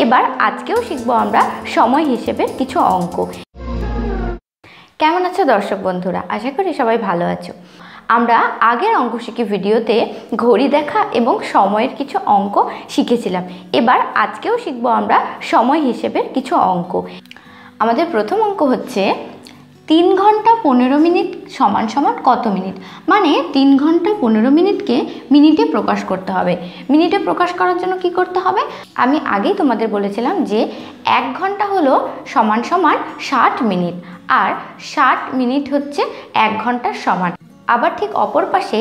এবার আজকেও শিখবো আমরা সময় হিসেবের কিছু অঙ্ক। কেমন আছো দর্শক বন্ধুরা? আশা করি সবাই ভালো আছো। আমরা আগের অঙ্ক শিখি ভিডিওতে ঘড়ি দেখা এবং সময়ের কিছু অঙ্ক শিখেছিলাম। এবার আজকেও শিখবো আমরা সময় হিসেবের কিছু অঙ্ক। আমাদের প্রথম অঙ্ক হচ্ছে 3 ঘন্টা 15 মিনিট সমান সমান কত মিনিট। মানে 3 ঘন্টা 15 মিনিটকে মিনিটে প্রকাশ করতে হবে। মিনিটে প্রকাশ করার জন্য কি করতে হবে? আমি আগেই তোমাদের বলেছিলাম যে 1 ঘন্টা হলো সমান সমান 60 মিনিট, আর 60 মিনিট হচ্ছে 1 ঘন্টার সমান। আবার ঠিক অপর পাশে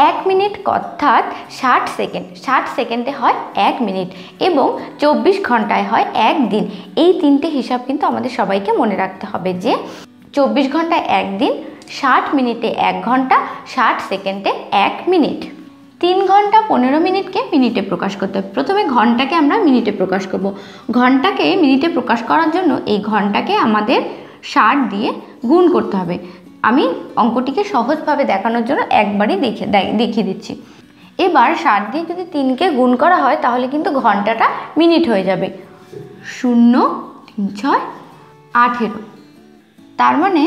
1 মিনিট অর্থাৎ 60 সেকেন্ড, 60 সেকেন্ডে হয় 1 মিনিট এবং 24 ঘন্টায় হয় 1 দিন। এই তিনটে হিসাব কিন্তু আমাদের সবাইকে মনে রাখতে হবে যে 24 ঘন্টায় 1 দিন, 60 মিনিটে 1 ঘন্টা, 60 সেকেন্ডে 1 মিনিট। 3 ঘন্টা 15 মিনিটকে মিনিটে প্রকাশ করতে হবে। প্রথমে ঘন্টাকে আমরা মিনিটে প্রকাশ করব। ঘন্টাকে মিনিটে প্রকাশ করার জন্য এই ঘন্টাকে আমাদের 60 দিয়ে গুণ করতে হবে। আমি অঙ্কটিকে সহজভাবে দেখানোর জন্য একবারই দেখিয়ে দিচ্ছি। এবার 60 দিয়ে যদি 3কে গুণ করা হয় তাহলে কিন্তু ঘন্টাটা মিনিট হয়ে যাবে। 0 3 6 18, তার মানে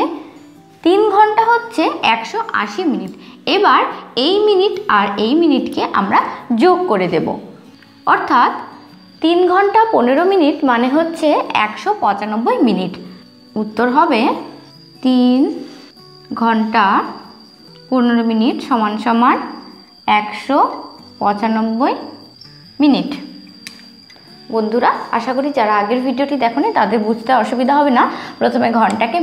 3 ঘন্টা হচ্ছে 180 মিনিট। এবার এই মিনিট আর এই মিনিটকে আমরা যোগ করে দেব, অর্থাৎ 3 ঘন্টা 15 মিনিট মানে হচ্ছে 195 মিনিট। উত্তর হবে 3 ঘন্টা 15 মিনিট সমান সমান 195 মিনিট। বন্ধুরা, আশা করি যারা আগের ভিডিওটি দেখোনি তাদের বুঝতে অসুবিধা হবে না। প্রথমে ঘন্টাকে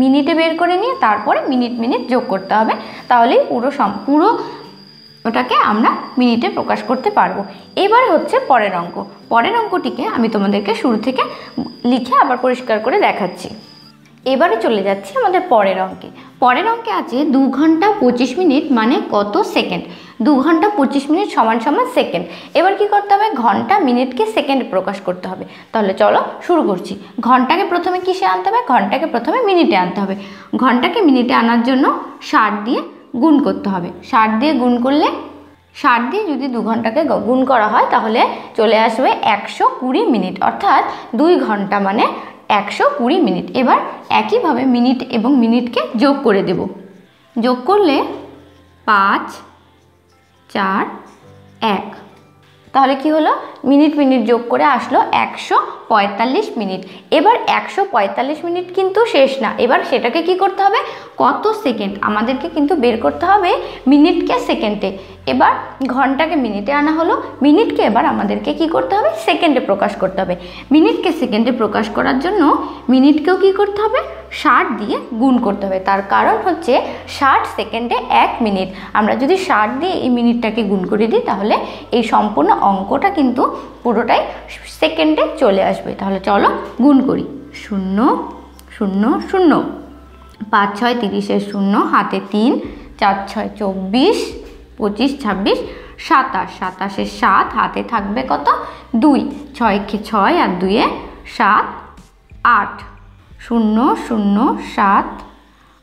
মিনিটে বের করে নিয়ে তারপরে মিনিট যোগ করতে হবে, তাহলেই পুরো ওটাকে আমরা মিনিটে প্রকাশ করতে পারবো। এবার হচ্ছে পরের অঙ্ক। পরের অঙ্কটিকে আমি তোমাদেরকে শুরু থেকে লিখে আবার পরিষ্কার করে দেখাচ্ছি। এবারে চলে যাচ্ছি আমাদের পরের অঙ্কে। পরের অঙ্কে আছে 2 ঘন্টা 25 মিনিট মানে কত সেকেন্ড। 2 ঘন্টা 25 মিনিট সমান সমান সেকেন্ড। এবার কি করতে হবে? ঘন্টা মিনিটকে সেকেন্ড প্রকাশ করতে হবে। তাহলে চলো শুরু করছি। ঘন্টাকে প্রথমে কিসে আনতে হবে? ঘন্টাকে প্রথমে মিনিটে আনতে হবে। ঘন্টাকে মিনিটে আনার জন্য 60 দিয়ে গুণ করতে হবে। 60 দিয়ে গুণ করলে 60 দিয়ে যদি 2 ঘন্টাকে গুণ করা হয় তাহলে চলে আসবে 120 মিনিট, অর্থাৎ 2 ঘন্টা মানে 120 মিনিট। এবার একইভাবে মিনিট এবং মিনিটকে যোগ করে দেব। যোগ করলে 5 4 1, তাহলে কি হলো? মিনিট যোগ করে আসলো 145 মিনিট। এবার 145 মিনিট কিন্তু শেষ না, এবার সেটাকে কি করতে হবে? কত সেকেন্ড আমাদেরকে কিন্তু বের করতে হবে মিনিটকে সেকেন্ডে। এবার ঘন্টাকে মিনিটে আনা হলো, মিনিটকে এবার আমাদেরকে কি করতে হবে? সেকেন্ডে প্রকাশ করতে হবে। মিনিটকে সেকেন্ডে প্রকাশ করার জন্য মিনিটকেও কি করতে হবে? 60 দিয়ে গুণ করতে হবে। তার কারণ হচ্ছে 60 সেকেন্ডে 1 মিনিট। আমরা যদি 60 দিয়ে এই মিনিটটাকে গুণ করে দিই তাহলে এই সম্পূর্ণ অঙ্কটা কিন্তু পুরোটাই সেকেন্ডে চলে আসবে। তাহলে চলো গুণ করি। 0 0 0, 5 6 30 0, হাতে 3, 4 6 24, 25 26 27, 27 7, হাতে থাকবে কত? 2, 6 6 আর 2 7 8, 0 0 7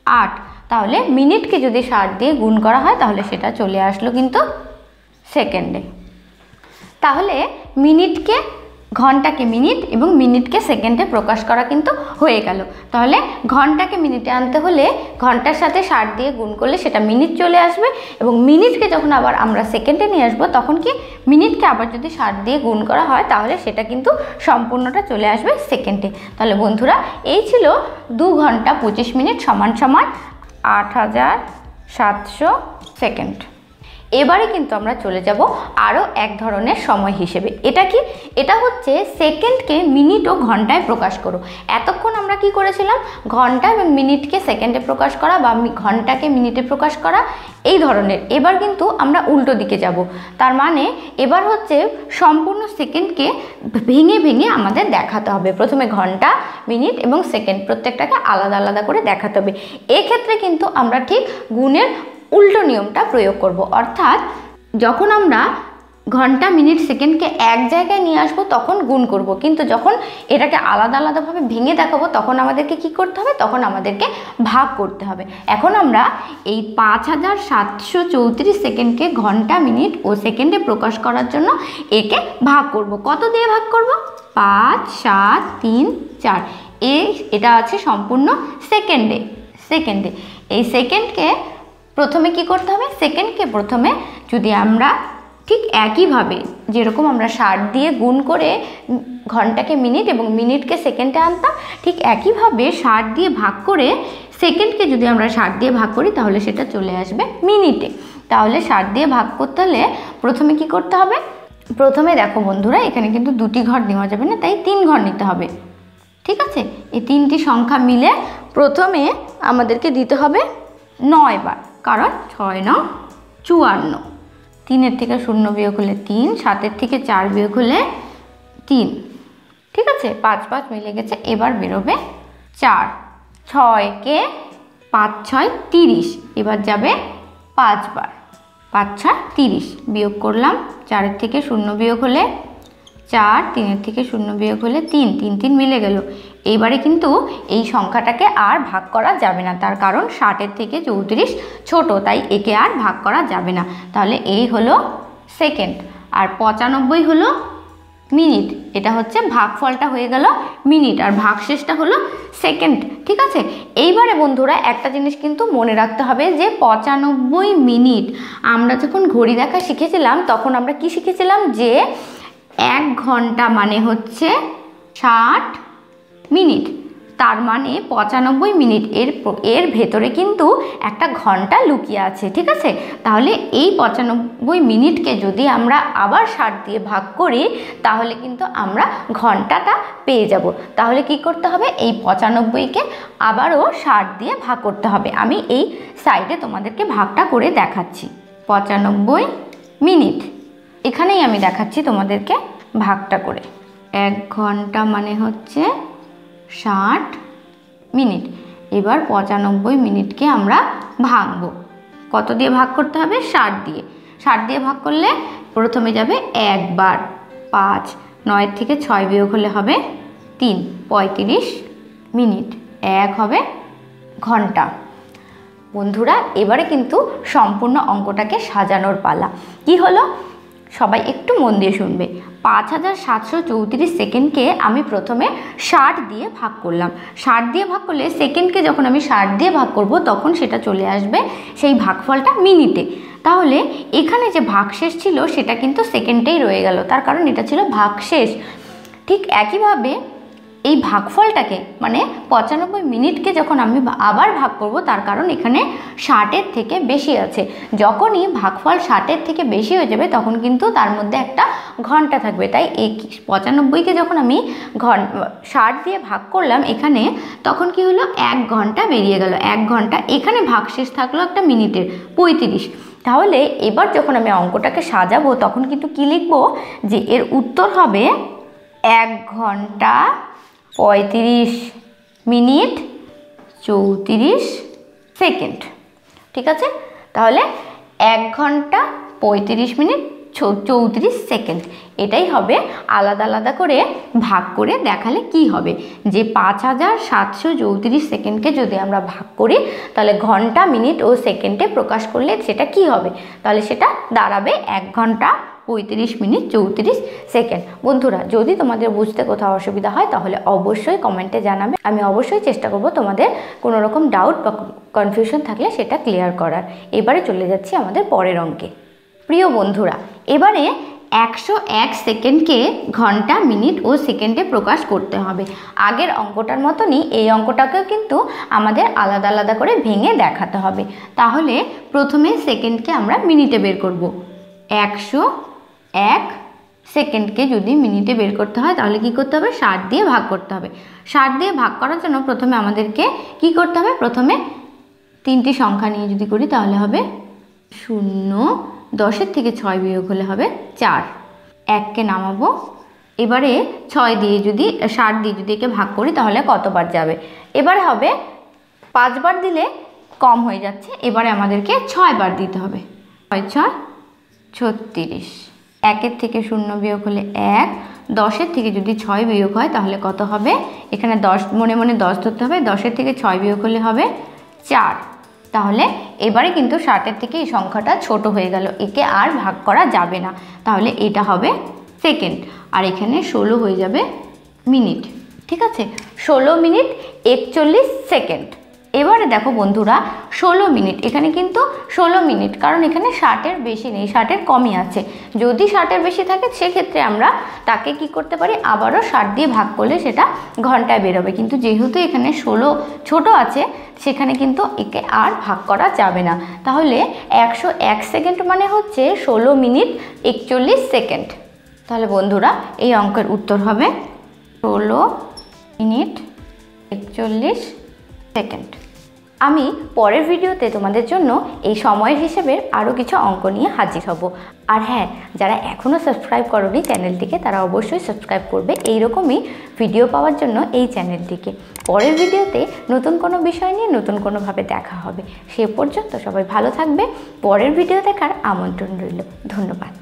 8। তাহলে মিনিটকে যদি 60 দিয়ে গুণ করা হয় তাহলে সেটা চলে আসলো কিন্তু সেকেন্ডে। তাহলে মিনিটকে ঘন্টাকে মিনিট এবং মিনিটকে সেকেন্ডে প্রকাশ করা কিন্তু হয়ে গেল। তাহলে ঘন্টাকে মিনিটে আনতে হলে ঘন্টার সাথে 60 দিয়ে গুণ করলে সেটা মিনিট চলে আসবে, এবং মিনিটকে যখন আবার আমরা সেকেন্ডে নিয়ে আসবো তখন কি মিনিটকে আবার যদি 60 দিয়ে গুণ করা হয় তাহলে সেটা কিন্তু সম্পূর্ণটা চলে আসবে সেকেন্ডে। তাহলে বন্ধুরা, এই ছিল 2 ঘন্টা 25 মিনিট সমান সমান 8700 সেকেন্ড। এবারে কিন্তু আমরা চলে যাব আরও এক ধরনের সময় হিসেবে। এটা কি? এটা হচ্ছে সেকেন্ডকে মিনিট ও ঘন্টায় প্রকাশ করো। এতক্ষণ আমরা কি করেছিলাম? ঘন্টা এবং মিনিটকে সেকেন্ডে প্রকাশ করা বা ঘন্টাকে মিনিটে প্রকাশ করা, এই ধরনের। এবার কিন্তু আমরা উল্টো দিকে যাব। তার মানে এবার হচ্ছে সম্পূর্ণ সেকেন্ডকে ভেঙে আমাদের দেখাতে হবে। প্রথমে ঘন্টা, মিনিট এবং সেকেন্ড প্রত্যেকটাকে আলাদা আলাদা করে দেখাতে হবে। এক্ষেত্রে কিন্তু আমরা ঠিক গুণের উল্টো নিয়মটা প্রয়োগ করব। অর্থাৎ যখন আমরা ঘন্টা মিনিট সেকেন্ডকে এক জায়গায় নিয়ে আসবো তখন গুণ করব, কিন্তু যখন এটাকে আলাদা আলাদাভাবে ভেঙে দেখাবো তখন আমাদেরকে কি করতে হবে, তখন আমাদেরকে ভাগ করতে হবে। এখন আমরা এই 5734 সেকেন্ডকে ঘন্টা মিনিট ও সেকেন্ডে প্রকাশ করার জন্য একে ভাগ করব। কত দিয়ে ভাগ করব? 5, 7, 3, 4। এটা আছে সম্পূর্ণ সেকেন্ডে। এই সেকেন্ডকে প্রথমে কি করতে হবে, সেকেন্ডকে প্রথমে যদি আমরা ঠিক একইভাবে যেরকম আমরা 60 দিয়ে গুণ করে ঘন্টাকে মিনিট এবং মিনিটকে সেকেন্ডে আনতাম, ঠিক একইভাবে 60 দিয়ে ভাগ করে সেকেন্ডকে যদি আমরা 60 দিয়ে ভাগ করি তাহলে সেটা চলে আসবে মিনিটে। তাহলে 60 দিয়ে ভাগ করতে হলে প্রথমে কি করতে হবে, প্রথমে দেখো বন্ধুরা এখানে কিন্তু 2টি ঘর নেওয়া যাবে না, তাই 3 ঘর নিতে হবে। ঠিক আছে, এই 3টি সংখ্যা মিলে প্রথমে আমাদেরকে দিতে হবে 9 বার, কারণ 6 9 54। 3-এর থেকে 0 বিয়োগ হলে 3, 7-এর থেকে 4 বিয়োগ হলে 3। ঠিক আছে, 5 5 মিলে গেছে, এবার বেরোবে 4। 6কে 5 6 30, এবার যাবে 5 বার। 5 6 30 বিয়োগ করলাম, 4-এর থেকে 0 বিয়োগ হলে 4, 3-এর থেকে 0 বিয়োগ হলে 3, 3 3 মিলে গেল। এইবারে কিন্তু এই সংখ্যাটাকে আর ভাগ করা যাবে না, তার কারণ 60-এর থেকে 34 ছোট, তাই একে আর ভাগ করা যাবে না। তাহলে এই হলো সেকেন্ড, আর 95 হলো মিনিট। এটা হচ্ছে ভাগফলটা হয়ে গেল মিনিট, আর ভাগশেষটা হলো সেকেন্ড। ঠিক আছে, এইবারে বন্ধুরা একটা জিনিস কিন্তু মনে রাখতে হবে যে 95 মিনিট আমরা যখন ঘড়ি দেখা শিখেছিলাম তখন আমরা কি শিখেছিলাম, যে 1 ঘন্টা মানে হচ্ছে 60 মিনিট, তার মানে 95 মিনিট এর ভেতরে কিন্তু একটা ঘন্টা লুকিয়ে আছে। ঠিক আছে, তাহলে এই 95 মিনিটকে যদি আমরা আবার 60 দিয়ে ভাগ করি তাহলে কিন্তু আমরা ঘন্টাটা পেয়ে যাব। তাহলে কি করতে হবে, এই 95কে আবারও 60 দিয়ে ভাগ করতে হবে। আমি এই সাইডে তোমাদেরকে ভাগটা করে দেখাচ্ছি। 95 মিনিট, এখানেই আমি দেখাচ্ছি তোমাদেরকে ভাগটা করে। 1 ঘন্টা মানে হচ্ছে 60 মিনিট। এবার 95 মিনিটকে আমরা ভাঙবো। কত দিয়ে ভাগ করতে হবে? 60 দিয়ে। 60 দিয়ে ভাগ করলে প্রথমে যাবে 1 বার, 5, 9 থেকে 6 বিয়োগ হলে হবে 3, 35 মিনিট। 1 হবে ঘন্টা। বন্ধুরা এবারে কিন্তু সম্পূর্ণ অঙ্কটাকে সাজানোর পালা। কি হলো সবাই একটু মন দিয়ে শুনবে। 5734 সেকেন্ডকে আমি প্রথমে 60 দিয়ে ভাগ করলাম। 60 দিয়ে ভাগ করলে সেকেন্ডকে যখন আমি 60 দিয়ে ভাগ করব তখন সেটা চলে আসবে সেই ভাগফলটা মিনিটে। তাহলে এখানে যে ভাগশেষ ছিল সেটা কিন্তু সেকেন্ডেই রয়ে গেল, তার কারণ এটা ছিল ভাগশেষ। ঠিক একইভাবে এই ভাগফলটাকে মানে 95 মিনিটকে যখন আমি আবার ভাগ করব, তার কারণ এখানে 60-এর থেকে বেশি আছে। যখনই ভাগফল 60-এর থেকে বেশি হয়ে যাবে তখন কিন্তু তার মধ্যে একটা ঘন্টা থাকবে। তাই এই 95কে যখন আমি 60 দিয়ে ভাগ করলাম এখানে, তখন কি হলো 1 ঘন্টা বেরিয়ে গেল। 1 ঘন্টা, এখানে ভাগশেষ থাকলো একটা মিনিটের 35। তাহলে এবার যখন আমি অঙ্কটাকে সাজাবো তখন কিন্তু কি লিখবো, যে এর উত্তর হবে 1 ঘন্টা 35 মিনিট 34 সেকেন্ড। ঠিক আছে, তাহলে 1 ঘন্টা 35 মিনিট 34 সেকেন্ড, এটাই হবে। আলাদা আলাদা করে ভাগ করে দেখালে কি হবে, যে 5734 সেকেন্ডকে যদি আমরা ভাগ করি তাহলে ঘন্টা মিনিট ও সেকেন্ডে প্রকাশ করলে সেটা কি হবে, তাহলে সেটা দাঁড়াবে 1 ঘন্টা 35 মিনিট 34 সেকেন্ড। বন্ধুরা যদি তোমাদের বুঝতে কোথাও অসুবিধা হয় তাহলে অবশ্যই কমেন্টে জানাবে। আমি অবশ্যই চেষ্টা করব তোমাদের কোনো রকম ডাউট বা কনফিউশন থাকলে সেটা ক্লিয়ার করার। এবারে চলে যাচ্ছি আমাদের পরের অঙ্কে। প্রিয় বন্ধুরা এবারে 101 সেকেন্ডকে ঘন্টা মিনিট ও সেকেন্ডে প্রকাশ করতে হবে। আগের অঙ্কটার মতনই এই অঙ্কটাকেও কিন্তু আমাদের আলাদা আলাদা করে ভেঙে দেখাতে হবে। তাহলে প্রথমে সেকেন্ডকে আমরা মিনিটে বের করব। 101 সেকেন্ডকে যদি মিনিটে বের করতে হয় তাহলে কি করতে হবে, 60 দিয়ে ভাগ করতে হবে। 60 দিয়ে ভাগ করার জন্য প্রথমে আমাদেরকে কি করতে হবে, প্রথমে 3টি সংখ্যা নিয়ে যদি করি তাহলে হবে 0, 10-এর থেকে 6 বিয়োগ হলে হবে 4, 1কে নামাবো। এবারে 6 দিয়ে যদি 60 দিয়ে যদি একে ভাগ করি তাহলে কতবার যাবে, এবারে হবে 5 বার দিলে কম হয়ে যাচ্ছে, এবারে আমাদেরকে 6 বার দিতে হবে। 6 6 36, 1-এর থেকে 0 বিয়োগ হলে 1, 10-এর থেকে যদি 6 বিয়োগ হয় তাহলে কত হবে? এখানে 10 মনে মনে 10 ধরতে হবে, 10-এর থেকে 6 বিয়োগ হলে হবে 4। তাহলে এবারে কিন্তু 60-এর থেকে এই সংখ্যাটা ছোট হয়ে গেল, একে আর ভাগ করা যাবে না, তাহলে এটা হবে সেকেন্ড। আর এখানে 16 হয়ে যাবে মিনিট। ঠিক আছে, 16 মিনিট 41 সেকেন্ড। এবারে দেখো বন্ধুরা 16 মিনিট, এখানে কিন্তু 16 মিনিট, কারণ এখানে 60-এর বেশি নেই, 60-এর কমই আছে। যদি 60-এর বেশি থাকে সেক্ষেত্রে আমরা তাকে কি করতে পারি, আবারও 60 দিয়ে ভাগ করলে সেটা ঘন্টায় বেরোবে। কিন্তু যেহেতু এখানে 16 ছোট আছে, সেখানে কিন্তু একে আর ভাগ করা যাবে না। তাহলে 101 সেকেন্ড মানে হচ্ছে 16 মিনিট 41 সেকেন্ড। তাহলে বন্ধুরা এই অঙ্কের উত্তর হবে 16 মিনিট 41 সেকেন্ড। আমি পরের ভিডিওতে তোমাদের জন্য এই সময়ের হিসেবের আরও কিছু অঙ্ক নিয়ে হাজির হব। আর হ্যাঁ, যারা এখনও সাবস্ক্রাইব করোনি চ্যানেলটিকে, তারা অবশ্যই সাবস্ক্রাইব করবে এই রকমই ভিডিও পাওয়ার জন্য এই চ্যানেলটিকে। পরের ভিডিওতে নতুন কোনো বিষয় নিয়ে নতুন কোনোভাবে দেখা হবে। সে পর্যন্ত সবাই ভালো থাকবে। পরের ভিডিও দেখার আমন্ত্রণ রইল। ধন্যবাদ।